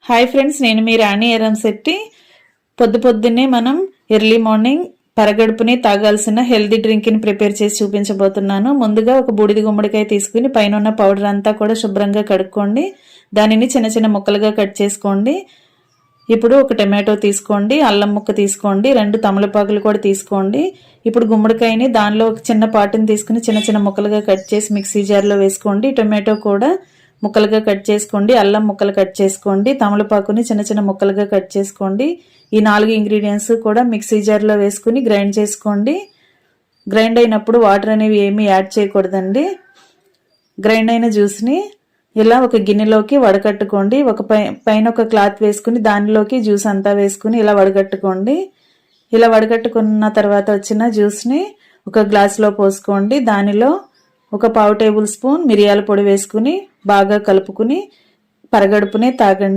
Hi friends, నేను మీ రాణి ఎరంశెట్టి. పొద్దున్నే మనం ఎర్లీ మార్నింగ్ పరగడుపుని తాగాల్సిన హెల్దీ డ్రింక్ని ప్రిపేర్ చేసి చూపించబోతున్నాను. ముందుగా ఒక బూడిద గుమ్మడికాయ తీసుకుని పైన ఉన్న పౌడర్ అంతా కూడా శుభ్రంగా కడుక్కోండి. దానిని చిన్న చిన్న ముక్కలుగా కట్ చేసుకోండి. ఇప్పుడు ఒక టమాటో తీసుకోండి, అల్లం ముక్క తీసుకోండి, 2 తమలపాకులు కూడా తీసుకోండి. ఇప్పుడు గుమ్మడికాయని దానిలో ఒక చిన్న పాటుని తీసుకుని చిన్న చిన్న ముక్కలుగా కట్ చేసి మిక్సీ జార్లో వేసుకోండి. టొమాటో కూడా ముక్కలుగా కట్ చేసుకోండి, అల్లం ముక్కలు కట్ చేసుకోండి, తమలపాకుని చిన్న చిన్న ముక్కలుగా కట్ చేసుకోండి. ఈ 4 ఇంగ్రీడియంట్స్ కూడా మిక్సీ జార్లో వేసుకుని గ్రైండ్ చేసుకోండి. గ్రైండ్ అయినప్పుడు వాటర్ అనేవి ఏమీ యాడ్ చేయకూడదండి. గ్రైండ్ అయిన జ్యూస్ని ఇలా ఒక గిన్నెలోకి వడకట్టుకోండి. పైన ఒక క్లాత్ వేసుకుని దానిలోకి జ్యూస్ అంతా వేసుకుని ఇలా వడగట్టుకోండి. ఇలా వడగట్టుకున్న తర్వాత వచ్చిన జ్యూస్ని ఒక గ్లాసులో పోసుకోండి. దానిలో ఒక 1/2 టేబుల్ స్పూన్ మిరియాల పొడి వేసుకుని బాగా కలుపుకుని పరగడుపునే తాగండి.